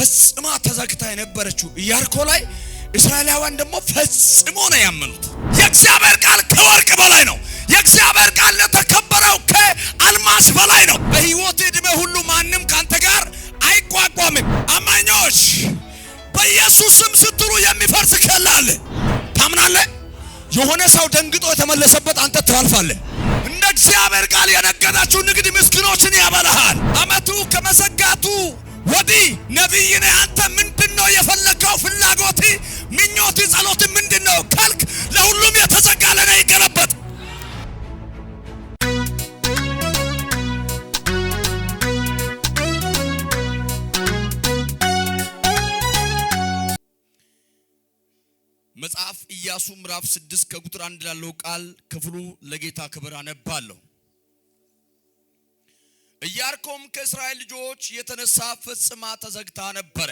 ፈጽማ ተዘግታ የነበረችው ኢያሪኮ ላይ እስራኤላውያን ደግሞ ፈጽሞ ነው ያመኑት። የእግዚአብሔር ቃል ከወርቅ በላይ ነው። የእግዚአብሔር ቃል ለተከበረው ከአልማዝ በላይ ነው። በሕይወት ዕድሜ ሁሉ ማንም ካንተ ጋር አይቋቋምም። አማኞች በኢየሱስ ስም ስትሉ የሚፈርስ ከላለ ታምናለህ? የሆነ ሰው ደንግጦ የተመለሰበት አንተ ትዋልፋለህ። እንደ እግዚአብሔር ቃል የነገዳችሁ ንግድ ምስኪኖችን ያበላሃል። አመቱ ከመዘጋቱ ወዲህ ነብይ ነህ አንተ ምንድነው የፈለከው? ፍላጎት፣ ምኞት፣ ጸሎት ምንድነው ካልክ ለሁሉም የተዘጋ ለኔ ይገለበጥ። መጽሐፍ ኢያሱ ምዕራፍ 6 ከቁጥር 1 ላለው ቃል ክፍሉ ለጌታ ክብር አነባለሁ። ኢያሪኮም ከእስራኤል ልጆች የተነሳ ፈጽማ ተዘግታ ነበረ።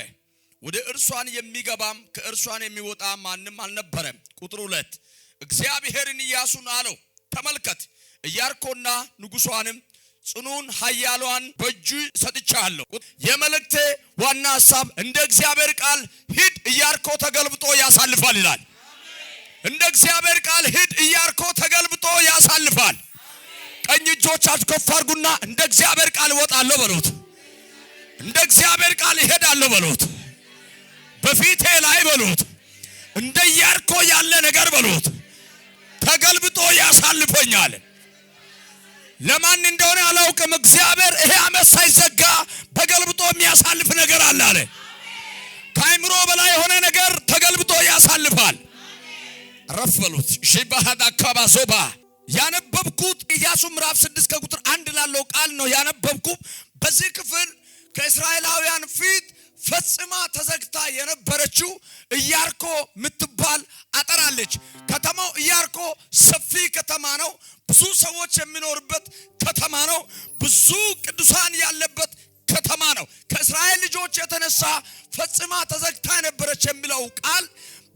ወደ እርሷን የሚገባም ከእርሷን የሚወጣ ማንም አልነበረም። ቁጥር 2 እግዚአብሔርን ኢያሱን አለው፣ ተመልከት ኢያሪኮና ንጉሷንም ጽኑን ኃያሏን በእጅ ሰጥቻለሁ። የመልእክቴ ዋና ሐሳብ እንደ እግዚአብሔር ቃል ሂድ ኢያሪኮ ተገልብጦ ያሳልፋል ይላል። እንደ እግዚአብሔር ቃል ሂድ ኢያሪኮ ተገልብጦ ያሳልፋል። ቀኝ እጆቻችሁ ከፍ አድርጉና እንደ እግዚአብሔር ቃል እወጣለሁ በሉት። እንደ እግዚአብሔር ቃል እሄዳለሁ በሉት። በፊቴ ላይ በሉት እንደ ኢያሪኮ ያለ ነገር በሉት ተገልብጦ ያሳልፈኛል። ለማን እንደሆነ አላውቅም። እግዚአብሔር ይሄ ዓመት ሳይዘጋ በገልብጦ የሚያሳልፍ ነገር አለ አለ። ከአይምሮ በላይ የሆነ ነገር ተገልብጦ ያሳልፋል። ረፈሉት ሺባሃዳ ካባሶባ ያነበብኩት ኢያሱ ምዕራፍ 6 ከቁጥር 1 ላለው ቃል ነው ያነበብኩት። በዚህ ክፍል ከእስራኤላውያን ፊት ፈጽማ ተዘግታ የነበረችው ኢያሪኮ ምትባል አጠራለች። ከተማው ኢያሪኮ ሰፊ ከተማ ነው። ብዙ ሰዎች የሚኖርበት ከተማ ነው። ብዙ ቅዱሳን ያለበት ከተማ ነው። ከእስራኤል ልጆች የተነሳ ፈጽማ ተዘግታ የነበረች የሚለው ቃል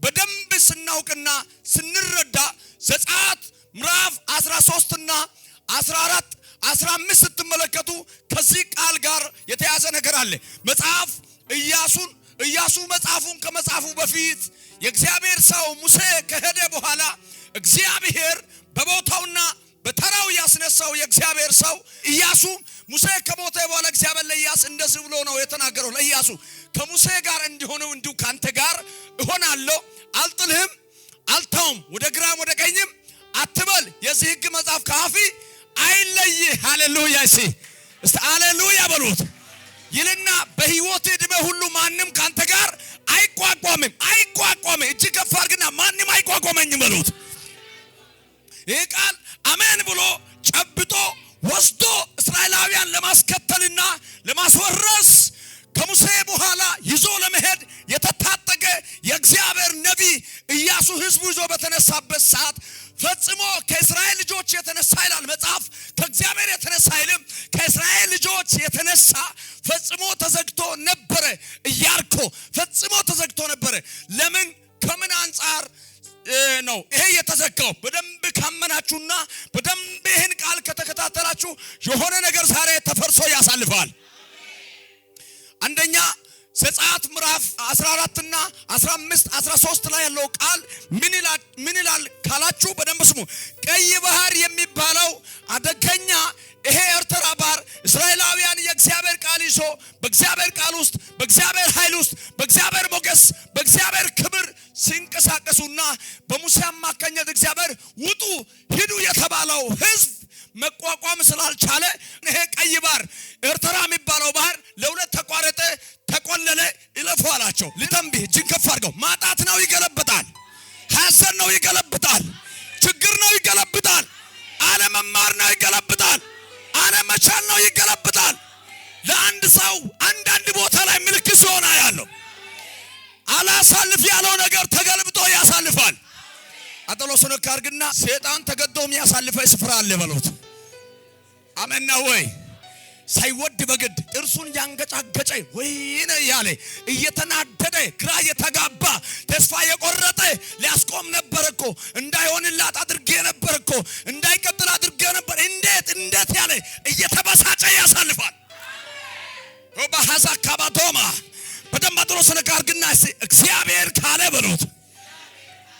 በደንብ ስናውቅና ስንረዳ ዘጸአት ምዕራፍ 13 እና 14 15 ስትመለከቱ ከዚህ ቃል ጋር የተያዘ ነገር አለ። መጽሐፍ ኢያሱ መጽሐፉን ከመጽሐፉ በፊት የእግዚአብሔር ሰው ሙሴ ከሄደ በኋላ እግዚአብሔር በቦታውና በተራው ያስነሳው የእግዚአብሔር ሰው ኢያሱ ሙሴ ከሞተ በኋላ እግዚአብሔር ለኢያሱ እንደዚህ ብሎ ነው የተናገረው። ለኢያሱ ከሙሴ ጋር እንዲሆነው እንዲሁ ካንተ ጋር እሆናለሁ፣ አልጥልህም፣ አልተውም፣ ወደ ግራም ወደ ቀኝም አትበል፣ የዚህ ሕግ መጽሐፍ ከአፊ አይለይህ። ሃሌሉያ! እስቲ ሃሌሉያ በሉት ይልና በሕይወት ዕድሜ ሁሉ ማንም ካንተ ጋር አይቋቋምም። እጅ ከፍ አድርግና ማንም አይቋቋመኝም በሉት። ይህ ቃል አሜን ብሎ ጨብጦ ወስዶ እስራኤላውያን ለማስከተልና ለማስወረስ ከሙሴ በኋላ ይዞ ለመሄድ የተታጠቀ የእግዚአብሔር ነቢይ ኢያሱ ሕዝቡ ይዞ በተነሳበት ሰዓት ፈጽሞ ከእስራኤል ልጆች የተነሳ ይላል መጽሐፍ። ከእግዚአብሔር የተነሳ አይልም፣ ከእስራኤል ልጆች የተነሳ ፈጽሞ ተዘግቶ ነበረ። ኢያሪኮ ፈጽሞ ተዘግቶ ነበረ። ለምን ከምን አንፃር ነው ይሄ የተዘጋው? በደንብ ካመናችሁና በደንብ ይሄን ቃል ከተከታተላችሁ የሆነ ነገር ዛሬ ተፈርሶ ያሳልፋል። አንደኛ ዘጸአት ምዕራፍ 14 እና 15 13 ላይ ያለው ቃል ምን ይላል ካላችሁ በደንብ ስሙ። ቀይ ባህር የሚባለው አደገኛ ይሄ ኤርትራ ባህር እስራኤላውያን የእግዚአብሔር ቃል ይዞ በእግዚአብሔር ቃል ውስጥ በእግዚአብሔር ኃይል ውስጥ በእግዚአብሔር ሞገስ በእግዚአብሔር ክብር ሲንቀሳቀሱና በሙሴ አማካኝነት እግዚአብሔር ውጡ ሂዱ የተባለው ሕዝብ መቋቋም ስላልቻለ ይሄ ቀይ ባህር ኤርትራ የሚባለው ባህር ለሁለት ተቋረጠ፣ ተቆለለ፣ ይለፉ አላቸው። ልተንብህ እጅን ከፍ አድርገው። ማጣት ነው ይገለብጣል፣ ሐዘን ነው ይገለብጣል፣ ችግር ነው ይገለብጣል፣ አለመማር ነው ይገለብጣል፣ አለመቻል ነው ይገለብጣል። ለአንድ ሰው አንዳንድ ቦታ ላይ ምልክት ሲሆን ያለው አላሳልፍ ያለው ነገር ተገልብጦ ያሳልፋል። አጠሎስ ነው ካርግና ሰይጣን ተገዶም ያሳልፈው ስፍራ አለ በሉት። አሜን ነው ወይ? ሳይወድ በግድ ጥርሱን ያንገጫገጨ ወይኔ ያለ እየተናደደ ግራ የተጋባ ተስፋ የቆረጠ ሊያስቆም ነበርኮ፣ እንዳይሆንላት አድርጌ ነበርኮ፣ እንዳይቀጥል አድርጌ ነበር፣ እንዴት ያለ እየተበሳጨ ያሳልፋል። ወባሃዛ ካባዶማ በደንብ በጥሮስ ነካርግና እግዚአብሔር ካለ በሉት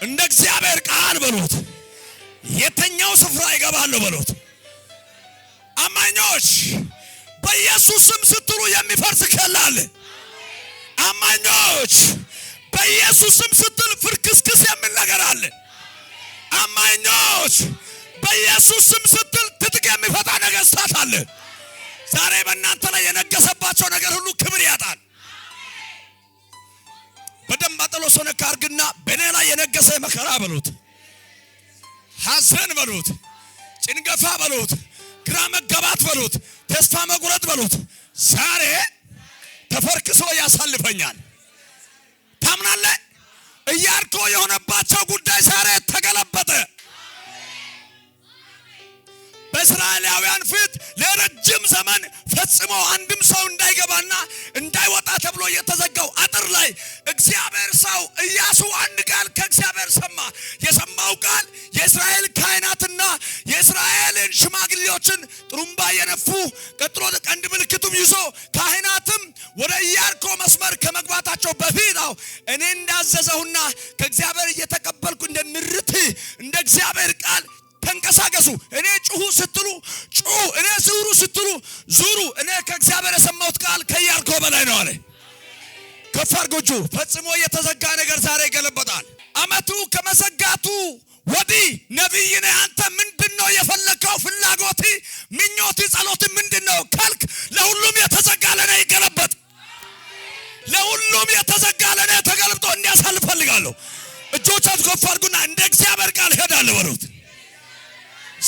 እንደ እግዚአብሔር ቃል በሉት የተኛው ስፍራ ይገባሉ በሉት። አማኞች በኢየሱስ ስም ስትሉ የሚፈርስ ከላል። አማኞች በኢየሱስ ስም ስትል ፍርክስክስ የሚል ነገር አለ። አማኞች በኢየሱስ ስም ስትል ትጥቅ የሚፈታ ነገሥታት አለ። ዛሬ በእናንተ ላይ የነገሰባቸው ነገር ሁሉ ክብር ያጣል። በደንብ አጥሎስ ነካርግና በኔ ላይ የነገሰ መከራ በሉት፣ ሐዘን በሉት፣ ጭንገፋ በሉት፣ ግራ መጋባት በሉት፣ ተስፋ መቁረጥ በሉት ዛሬ ተፈርክሶ ያሳልፈኛል። ታምናለህ? ኢያሪኮ የሆነባቸው ጉዳይ ዛሬ ተገለበጠ። በእስራኤላውያን ፊት ለረጅም ዘመን ፈጽሞ አንድም ሰው እንዳይገባና እንዳይወጣ ተብሎ የተዘጋው አጥር ላይ እግዚአብሔር ሰው ኢያሱ አንድ ቃል ከእግዚአብሔር ሰማ። የሰማው ቃል የእስራኤል ካህናትና የእስራኤልን ሽማግሌዎችን ጥሩምባ የነፉ ቀጥሎ ቀንድ ምልክቱም ይዞ ካህናትም ወደ ኢያሪኮ መስመር ከመግባታቸው በፊት እኔ እንዳዘዘውና ከእግዚአብሔር እየተቀበልኩ እንደምርት እንደ እግዚአብሔር ቃል ተንቀሳቀሱ። እኔ ጩሁ ስትሉ ጩሁ፣ እኔ ዙሩ ስትሉ ዙሩ። እኔ ከእግዚአብሔር የሰማሁት ቃል ከኢያሪኮ በላይ ነው አለ። ከፍ አድርጎ ፈጽሞ የተዘጋ ነገር ዛሬ ይገለበጣል። አመቱ ከመዘጋቱ ወዲህ ነቢይ ነህ አንተ ምንድነው የፈለከው? ፍላጎት፣ ምኞት፣ ጸሎት ምንድነው ካልክ ለሁሉም የተዘጋ ለኔ ይገለበጥ። ለሁሉም የተዘጋ ለኔ ተገልብጦ እንዲያሳልፍ ፈልጋለሁ። እጆቻችሁ ከፍ አድርጉና እንደ እግዚአብሔር ቃል ሄዳለሁ በሉት።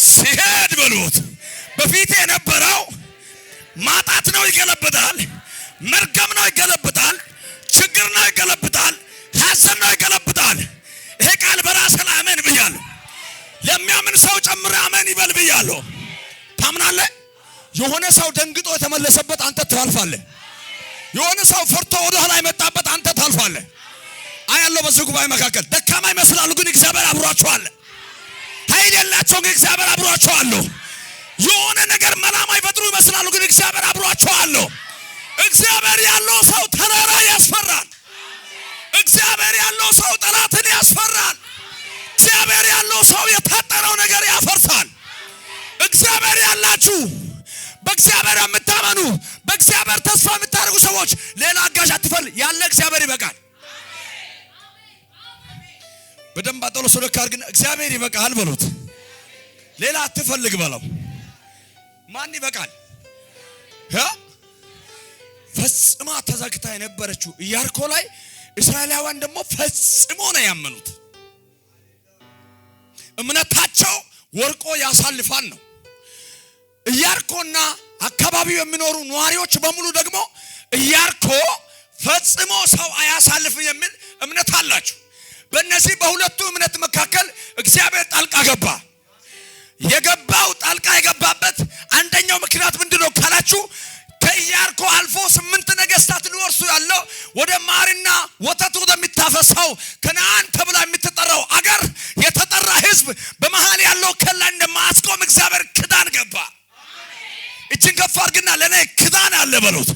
ሲሄድ በሉት በፊት የነበረው ማጣት ነው ይገለብጣል። መርገም ነው ይገለብጣል። ችግር ነው ይገለብጣል። ሐዘን ነው ይገለብጣል። ይሄ ቃል በራስ ላይ አሜን ብያለሁ። ለሚያምን ሰው ጨምረ አሜን ይበል ብያለሁ። ታምናለህ? የሆነ ሰው ደንግጦ የተመለሰበት አንተ ታልፋለህ። የሆነ ሰው ፈርቶ ወደ ኋላ የመጣበት አንተ ታልፋለህ። አያለው በዚህ ጉባኤ መካከል ደካማ ይመስላሉ፣ ግን እግዚአብሔር አብሯቸው አለ። ኃይል የላቸው ግን እግዚአብሔር አብሯቸው አለ። የሆነ ነገር መላማ ይፈጥሩ ይመስላሉ፣ ግን እግዚአብሔር አብሯቸው አለ። እግዚአብሔር ያለው ሰው ተራራ ያስፈራል። እግዚአብሔር ያለው ሰው ጠላትን ያስፈራል። እግዚአብሔር ያለው ሰው የታጠረው ነገር ያፈርሳል። እግዚአብሔር ያላችሁ በእግዚአብሔር የምታመኑ በእግዚአብሔር ተስፋ የምታደርጉ ሰዎች ሌላ አጋዥ አትፈልጉ። ያለ እግዚአብሔር ይበቃል። በደንብ አጥሎስ ነካርግና እግዚአብሔር ይበቃል በሉት። ሌላ አትፈልግ በለው። ማን ይበቃል? ፈጽማ ተዘግታ የነበረችው ኢያሪኮ ላይ እስራኤላውያን ደግሞ ፈጽሞ ነው ያመኑት። እምነታቸው ወርቆ ያሳልፋል ነው። ኢያሪኮና አካባቢው የሚኖሩ ነዋሪዎች በሙሉ ደግሞ ኢያሪኮ ፈጽሞ ሰው አያሳልፍም የሚል እምነት አላቸው። በእነዚህ በሁለቱ እምነት መካከል እግዚአብሔር ጣልቃ ገባ። የገባው ጣልቃ የገባበት አንደኛው ምክንያት ምንድነው ካላችሁ ከኢያሪኮ አልፎ 8 ነገሥታት ሊወርሱ ያለው ወደ ማርና ወተት ወደሚታፈሰው ከነዓን ተብላ የምትጠራው አገር የተጠራ ሕዝብ በመሃል ያለው ከላ እንደማያስቆም እግዚአብሔር ክዳን ገባ። እጅን ከፍ አድርግና ለኔ ክዳን አለ በሉት።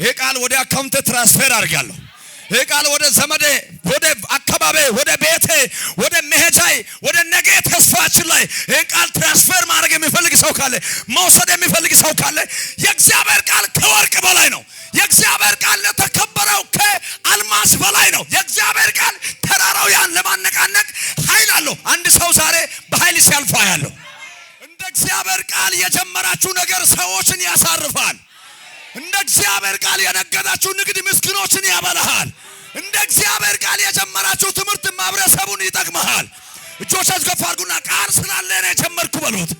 ይሄ ቃል ወደ አካውንት ትራንስፈር አድርጋለሁ። ይሄ ቃል ወደ ዘመዴ፣ ወደ አካባቢ፣ ወደ ቤቴ፣ ወደ መሄጃይ፣ ወደ ነገ ተስፋችን ላይ ይሄ ቃል ትራንስፈር ማድረግ የሚፈልግ ሰው ካለ፣ መውሰድ የሚፈልግ ሰው ካለ የእግዚአብሔር ቃል ከወርቅ በላይ ነው። የእግዚአብሔር ቃል ለተከበረው ከአልማስ በላይ ነው። የእግዚአብሔር ቃል ተራራው ያን ለማነቃነቅ ኃይል አለው። አንድ ሰው ዛሬ በኃይል ሲያልፋ ያለው እንደ እግዚአብሔር ቃል የጀመራችሁ ነገር ሰዎችን ያሳርፋል። እንደ እግዚአብሔር ቃል የነገዳችሁ ንግድ ምስኪኖችን ያበላሃል። እንደ እግዚአብሔር ቃል የጀመራችሁ ትምህርት ማህበረሰቡን ይጠቅማል። እጆቻችሁ ከፍ አድርጉና ቃል ስላለ ነው የጀመርኩ በሉት።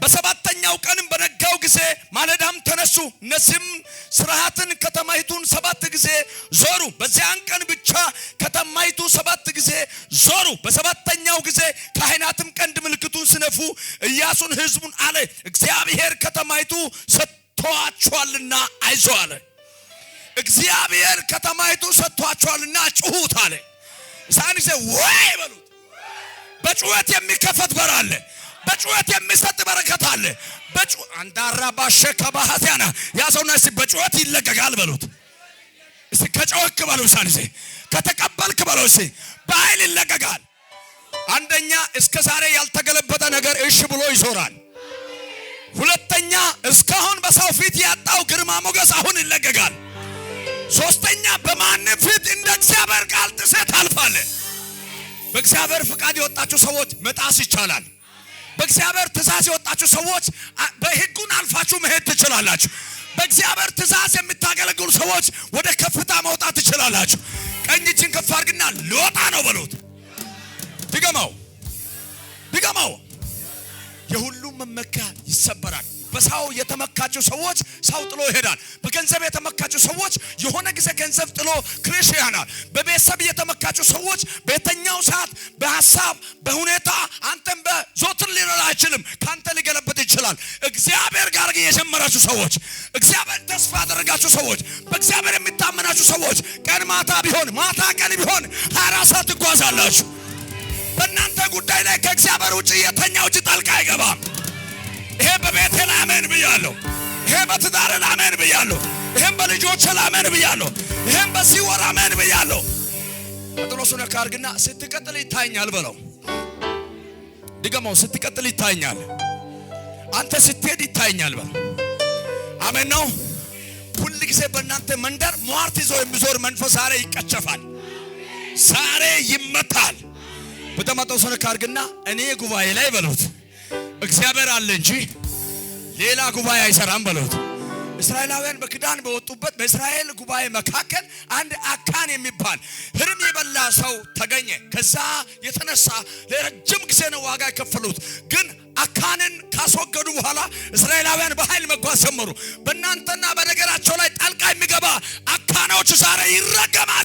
በሰባተኛው ቀንም በነጋው ጊዜ ማለዳም ተነሱ። እነዚህም ስርዓትን ከተማይቱን 7 ጊዜ ዞሩ። በዚያን ቀን ብቻ ከተማይቱ 7 ጊዜ ዞሩ። በሰባተኛው ጊዜ ካህናትም ቀንድ ምልክቱን ሲነፉ ኢያሱን ሕዝቡን አለ እግዚአብሔር ከተማይቱ ሰጥቷቸዋልና አይዞህ አለ። እግዚአብሔር ከተማይቱ ሰጥቷቸዋልና ጩሁት አለ። ሳን ጊዜ ወይ በሉት። በጩኸት የሚከፈት በር አለ። በጩኸት የሚሰጥ በረከት አለ። አንዳራ ባሸከ ባህቲያና ያሰውና በጩኸት ይለቀቃል በሉት። እስቲ ከጮክ በሉት ሳንዜ ከተቀበልክ በሉት እስቲ በኃይል ይለቀቃል። አንደኛ እስከ ዛሬ ያልተገለበጠ ነገር እሺ ብሎ ይዞራል። ሁለተኛ እስካሁን በሰው ፊት ያጣው ግርማ ሞገስ አሁን ይለቀቃል። ሶስተኛ በማንም ፊት እንደ እግዚአብሔር ቃል ጥሰት አልፋለህ። በእግዚአብሔር ፍቃድ የወጣችሁ ሰዎች መጣስ ይቻላል። በእግዚአብሔር ትእዛዝ የወጣችሁ ሰዎች በሕጉን አልፋችሁ መሄድ ትችላላችሁ። በእግዚአብሔር ትእዛዝ የምታገለግሉ ሰዎች ወደ ከፍታ መውጣት ትችላላችሁ። ቀኝ እጅን ከፍ አድርግና ልወጣ ነው በሉት። ድገመው። የሁሉም መመኪያ ይሰበራል። በሰው የተመካችሁ ሰዎች ሰው ጥሎ ይሄዳል። በገንዘብ የተመካችሁ ሰዎች የሆነ ጊዜ ገንዘብ ጥሎ ክሬሽ ያናል። በቤተሰብ የተመካችሁ ሰዎች በየትኛው ሰዓት በሐሳብ በሁኔታ አንተም በዞትር ሊረዳ አይችልም። ካንተ ሊገለበጥ ይችላል። እግዚአብሔር ጋር የጀመራችሁ ሰዎች፣ እግዚአብሔር ተስፋ ያደረጋችሁ ሰዎች፣ በእግዚአብሔር የሚታመናችሁ ሰዎች ቀን ማታ ቢሆን ማታ ቀን ቢሆን 24 ሰዓት ትጓዛላችሁ። በእናንተ ጉዳይ ላይ ከእግዚአብሔር ውጪ የተኛው እጅ ጣልቃ አይገባም። ይሄ በቤቴ ላይ አሜን ብያለሁ። ይሄ በትዳር ላይ አሜን ብያለሁ። ይሄም በልጆች ላይ አሜን ብያለሁ። ይሄም በዚህ ወር አሜን ብያለሁ። አጥሎሱን ካርግና ስትቀጥል ይታኛል በለው። ድገመው። ስትቀጥል ይታኛል። አንተ ስትሄድ ይታኛል በለው። አሜን ነው። ሁሉ ጊዜ በእናንተ መንደር ሟርት ይዞ የሚዞር መንፈስ ዛሬ ይቀጨፋል። ዛሬ ይመታል። በተመጣው ሰነ ካርግና እኔ ጉባኤ ላይ በሉት እግዚአብሔር አለ እንጂ ሌላ ጉባኤ አይሰራም በሉት። እስራኤላውያን በክዳን በወጡበት በእስራኤል ጉባኤ መካከል አንድ አካን የሚባል ህርም የበላ ሰው ተገኘ። ከዛ የተነሳ ለረጅም ጊዜ ነው ዋጋ የከፈሉት። ግን አካንን ካስወገዱ በኋላ እስራኤላውያን በኃይል መጓዝ ጀመሩ። በእናንተና በነገራቸው ላይ ጣልቃ የሚገባ አካኖች ዛሬ ይረገማል።